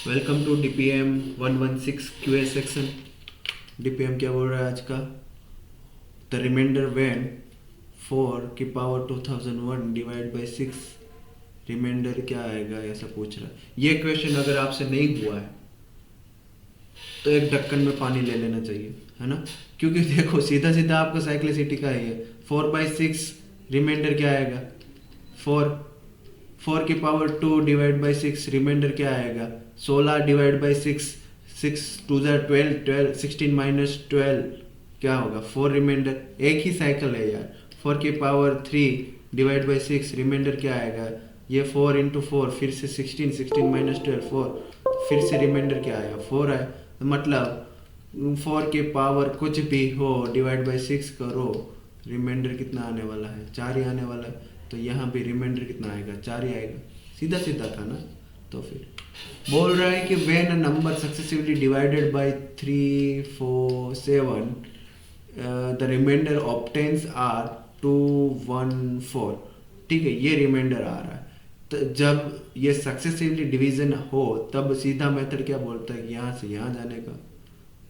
Welcome to DPM 116 QA section. DPM क्या बोल रहा है आज का? द रिमाइंडर व्हेन 4 की पावर 2001 डिवाइड बाई 6, रिमाइंडर क्या आएगा ऐसा पूछ रहा है। ये क्वेश्चन अगर आपसे नहीं हुआ है तो एक ढक्कन में पानी ले लेना चाहिए, है ना। क्योंकि देखो सीधा सीधा आपका साइक्लिसिटी का ही है। 4/6 रिमाइंडर क्या आएगा? 4 की पावर 2 डिवाइड बाई 6, रिमाइंडर क्या आएगा? 16 डिवाइड बाई 6, 6 2 12, 12 16 माइनस 12 क्या होगा? 4 रिमाइंडर। एक ही साइकिल है यार। 4 की पावर 3 डिवाइड बाई 6, रिमाइंडर क्या आएगा? ये 4 इंटू 4, फिर से 16, 16 माइनस 12 4, फिर से रिमाइंडर क्या आया? 4 आया। मतलब 4 की पावर कुछ भी हो डिवाइड बाई 6 करो, रिमाइंडर कितना आने वाला है? 4 ही आने वाला है। तो यहाँ भी रिमाइंडर कितना आएगा? 4 ही आएगा। सीधा सीधा था ना। तो फिर बोल रहा है कि when a number successively divided by 3 4 7 the remainder obtains are 2 1 4। ठीक है, ये रिमाइंडर आ रहा है। तो जब ये सक्सेसिवली डिवीजन हो तब सीधा मेथड क्या बोलता है कि यहाँ से यहाँ जाने का,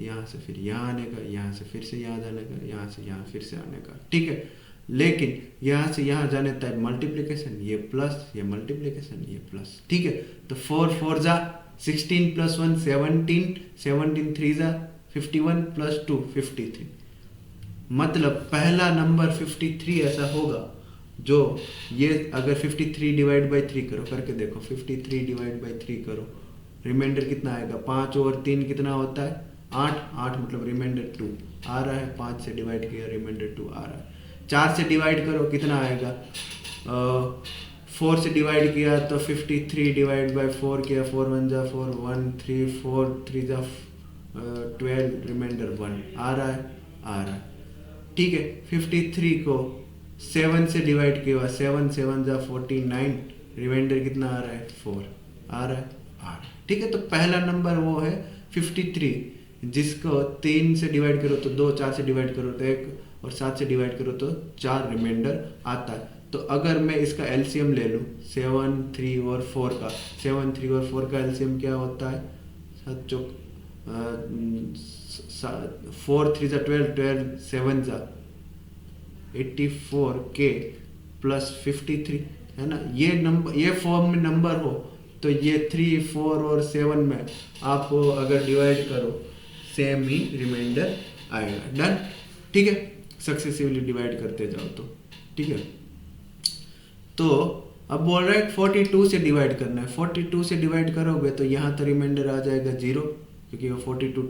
यहाँ से फिर यहाँ आने का, यहाँ से फिर से यहाँ जाने का, यहाँ से यहाँ फिर से आने का। ठीक है, लेकिन यहाँ से यहाँ जाने तक मल्टीप्लिकेशन, ये प्लस, ये मल्टीप्लिकेशन, ये प्लस। ठीक है, तो 4 4 जा 16 प्लस 1 17, 17 3 जा 51 प्लस 2 53। मतलब पहला नंबर 53 ऐसा होगा जो ये अगर 53 डिवाइड बाई 3 करो, करके देखो 53 डिवाइड बाई 3 करो, रिमाइंडर कितना आएगा? 5 और 3 कितना होता है? 8 8, मतलब रिमाइंडर 2 आ रहा है। 5 से डिवाइड किया, रिमाइंडर 2 आ रहा है। 4 से डिवाइड करो, कितना आएगा? 4 से डिवाइड किया तो 53 डिवाइड बाई 4 किया, 4 1 जा 4 1 3 4 3 जा 12, रिमाइंडर 1 आ रहा है, आ रहा है। ठीक है, 53 को 7 से डिवाइड किया, 7 7 जा 49, रिमाइंडर कितना आ रहा है? 4 आ रहा है, आ रहा है। ठीक है, तो पहला नंबर वो है 53, जिसको 3 से डिवाइड करो तो 2, 4 से डिवाइड करो तो 1, और 7 से डिवाइड करो तो 4 रिमाइंडर आता है। तो अगर मैं इसका एलसीएम ले लूँ 7 3 और 4 का, 7 3 और 4 का एलसीएम क्या होता है? 4 3 जा 12, 12 7 जा 84 के प्लस 53, है ना। ये नंबर, ये फॉर्म में नंबर हो तो ये 3 4 और 7 में आप अगर डिवाइड करो सेम ही रिमाइंडर आएगा। डन। ठीक है, सक्सेसिवली डिवाइड करते जाओ तो। ठीक है, तो अब बोल रहा है 42 से डिवाइड करना है। 42 से डिवाइड करोगे तो यहाँ तो रिमाइंडर आ जाएगा 0, क्योंकि वो 42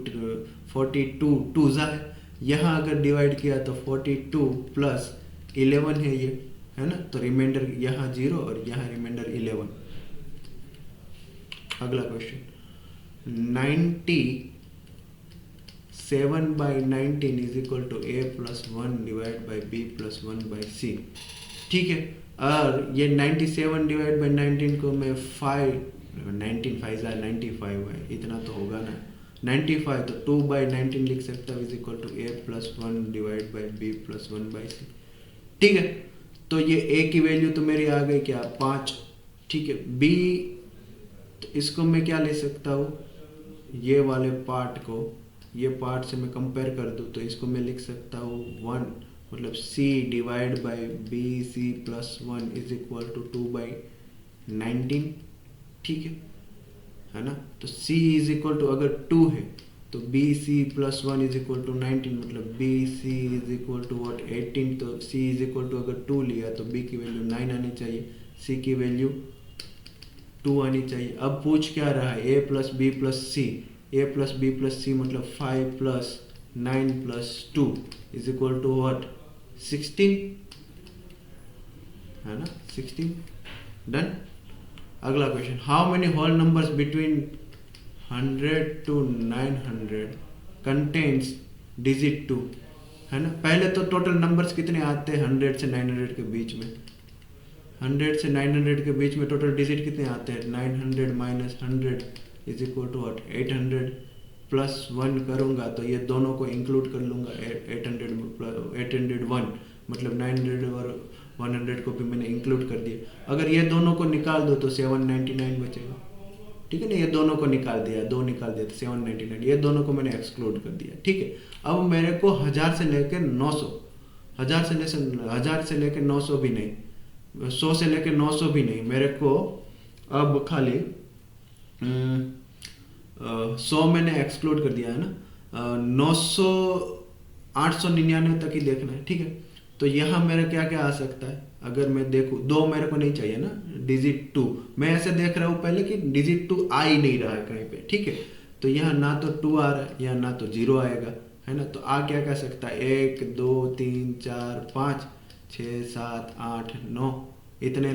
2 जा है। यहाँ अगर डिवाइड किया तो 42 प्लस 11 है ये, है ना। तो रिमाइंडर यहाँ 0 और यहाँ रिमाइंडर 11। अगला question, 97/19 is equal to a plus 1 divide by b plus 1 by c। ठीक है, और ये 97 डिवाइड बाई 19 को मैं 19 5 95 है, इतना तो होगा ना। 95 तो 2/19 लिख सकता हूँ is equal to a plus 1 divide by b plus 1 by c। ठीक है, तो ये a की वैल्यू तो मेरी आ गई क्या? 5। ठीक है, b तो इसको मैं क्या ले सकता हूँ? ये वाले पार्ट को ये पार्ट से मैं कंपेयर कर दूँ तो इसको मैं लिख सकता हूँ 1, मतलब c divide by B C plus 1 is equal to 2/19। ठीक है ना। तो c इज इक्वल टू अगर 2 है तो B C plus 1 is equal to 19, मतलब B C is equal to what 18। तो c इज इक्वल टू अगर 2 लिया तो b की वैल्यू 9 आनी चाहिए, c की वैल्यू 2 आनी चाहिए। अब पूछ क्या रहा है? a plus B plus C, a plus B plus C मतलब 5 plus 9 plus 2 is equal to what 16, है ना, 16। डन। अगला question, how many whole numbers between 100 to 900 contains digit 2, है ना। पहले तो टोटल नंबर्स कितने आते हैं 100 से 900 के बीच में? 100 से 900 के बीच में टोटल डिजिट कितने आते हैं? 900 minus 100 is equal to what 800 plus 1 करूँगा तो ये दोनों को इंक्लूड कर लूँगा। 801 मतलब 900 और 100 को भी मैंने इंक्लूड कर दिया। अगर ये दोनों को निकाल दो तो 799 बचेगा। ठीक है ना, ये दोनों को निकाल दिया, 2 निकाल दिया तो 799, ये दोनों को मैंने एक्सक्लूड कर दिया। ठीक है, अब मेरे को 1000 से लेकर 900, 1000 से लेकर 900 भी नहीं, 100 से लेकर 900 भी नहीं, मेरे को अब खाली 100 मैंने एक्सक्लूड कर दिया है ना, 900 899 तक ही देखना है। ठीक है, तो यहाँ मेरा क्या क्या आ सकता है, अगर मैं देखूँ, 2 मेरे को नहीं चाहिए ना, डिजिट 2 मैं ऐसे देख रहा हूँ पहले कि डिजिट 2 आ ही नहीं रहा है कहीं पे। ठीक है, तो यहाँ ना तो 2 आ रहा है या ना तो 0 आएगा, है ना, तो आ क्या कह सकता है, 1 2 3 4 5 6 7 8 9 इतने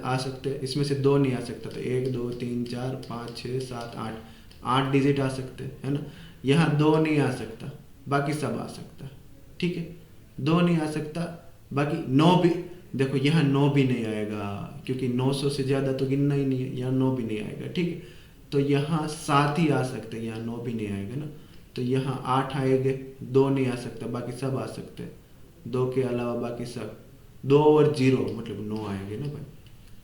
आ सकते हैं, इसमें से 2 नहीं आ सकता, तो 1 2 3 4 5 6 7 8 डिजिट आ सकते हैं, है ना। यहाँ 2 नहीं आ सकता, बाकी सब आ सकता है। ठीक है, 2 नहीं आ सकता, बाकी 9 भी, देखो यहाँ 9 भी नहीं आएगा क्योंकि 900 से ज़्यादा तो गिनना ही नहीं है, यहाँ 9 भी नहीं आएगा। ठीक है, तो यहाँ 7 ही आ सकते हैं, यहाँ 9 भी नहीं आएगा ना, तो यहाँ 8 आएंगे, 2 नहीं आ सकता, बाकी सब आ सकते हैं, 2 के अलावा बाकी सब, 2 और 0 मतलब 9 आएंगे ना भाई,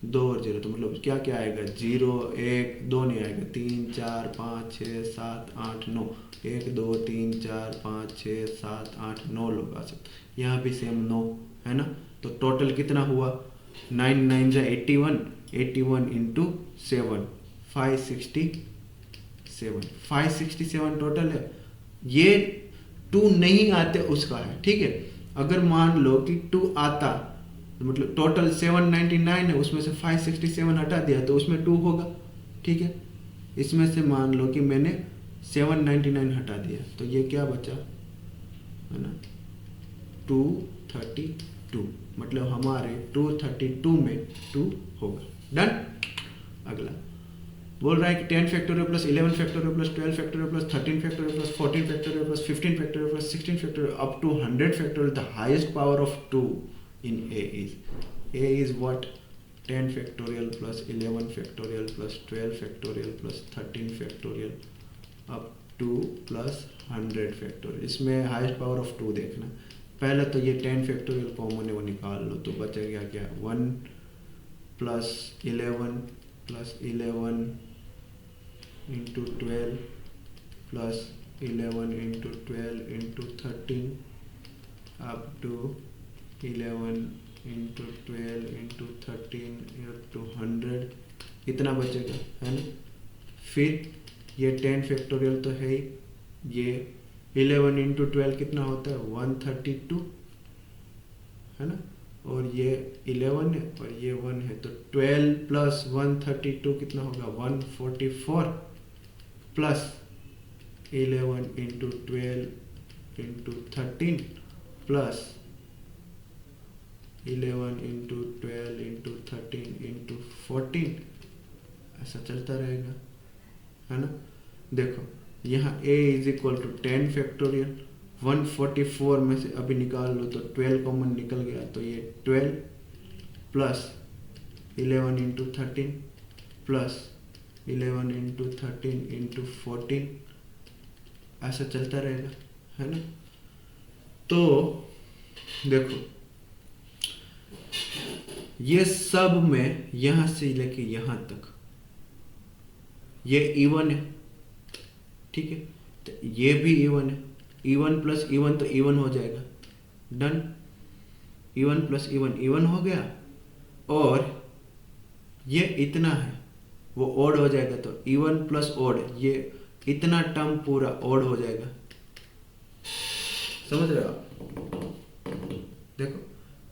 2 और 0 तो मतलब क्या क्या आएगा, 0 1 2 नहीं आएगा, 3 4 5 6 7 8 9, 1 2 3 4 5 6 7 8 9 लोग आ सकते, यहाँ भी सेम 9 है ना। तो टोटल कितना हुआ, 9 9 जा 81, 81 इंटू 7 567 टोटल है। ये 2 नहीं आते उसका है। ठीक है, अगर मान लो कि 2 आता तो मतलब टोटल 799 है, उसमें से 567 हटा दिया तो उसमें 2 होगा। ठीक है, इसमें से मान लो कि मैंने 799 हटा दिया तो ये क्या बचा, है ना, 232, मतलब हमारे 232 में 2 होगा। डन। अगला बोल रहा है कि 10 factorial plus 11 factorial plus 12 factorial plus 13 factorial plus 14 factorial plus 15 factorial plus 16 factorial up to 100 factorial, the highest power of 2 in A is what, 10 factorial plus 11 factorial plus 12 factorial plus 13 factorial up to plus 100 factorial। इसमें highest power of 2 देखना। पहले तो ये 10 factorial common है वो निकाल लो, तो बचेगा क्या, 1 plus 11 plus 11 into 12 plus 11 into 12 into 13 up to 11 into 12 into 13 to 100, इतना बचेगा, है ना। फिर ये 10 फैक्टोरियल तो है ही, ये 11 इंटू 12 कितना होता है, 132, है ना, और ये 11 है और ये 1 है, तो 12 प्लस 132 कितना होगा, 144 plus 11 into 12 into 13 plus 11 into 12 into 13 into 14, ऐसा चलता रहेगा, है ना। देखो यहाँ a is equal to 10 factorial, 144 में से अभी निकाल लो तो 12 कॉमन निकल गया, तो ये 12 plus 11 into 13 plus 11 into 13 into 14, ऐसा चलता रहेगा, है ना। तो देखो ये सब में यहां से लेके यहां तक ये इवन है। ठीक है, तो ये भी इवन है, इवन प्लस इवन तो इवन हो जाएगा। Done, even plus even even हो गया, और ये इतना है वो ओड हो जाएगा, तो इवन प्लस ओड, ये इतना टर्म पूरा ओड हो जाएगा। समझ रहे हो आप? देखो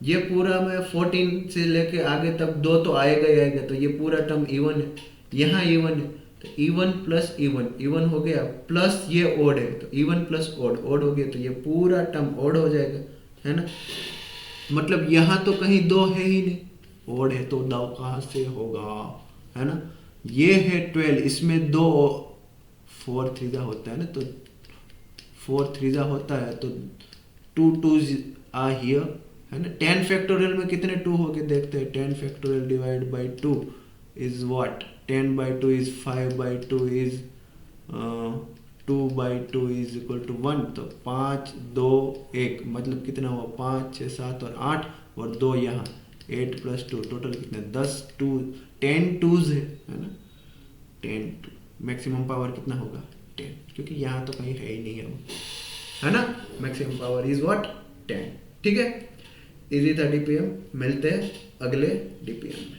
ये पूरा में 14 से लेके आगे तक 2 तो आएगा ही आएगा, तो ये पूरा टर्म इवन है, यहाँ इवन है, तो इवन प्लस इवन इवन हो गया, प्लस ये ओड है, तो इवन प्लस ओड ओड हो गया, तो ये पूरा टर्म ओड हो जाएगा, है ना। मतलब यहाँ तो कहीं 2 है ही नहीं, ओड है तो 2 कहाँ से होगा, है ना। ये है 12, इसमें 2 4 3 होता है ना, तो 4 3 होता है, तो 2 2 आ हियर, है ना। 10 फैक्टोरियल में कितने 2 हो गए देखते हैं, 10 factorial divide by 2 is what, 10 by 2 is 5 by 2 is 2 by 2 is equal to 1, तो 5 2 1 मतलब कितना हुआ, 5 6 7 और 8 और 2 यहाँ 8 प्लस 2 टोटल कितने 10 2 10 2s है ना। 10, मैक्सिमम पावर कितना होगा 10, क्योंकि यहाँ तो कहीं है ही नहीं है वो, है ना। Maximum power is what 10। ठीक है, इजी था डीपीएम। मिलते हैं अगले डीपीएम में।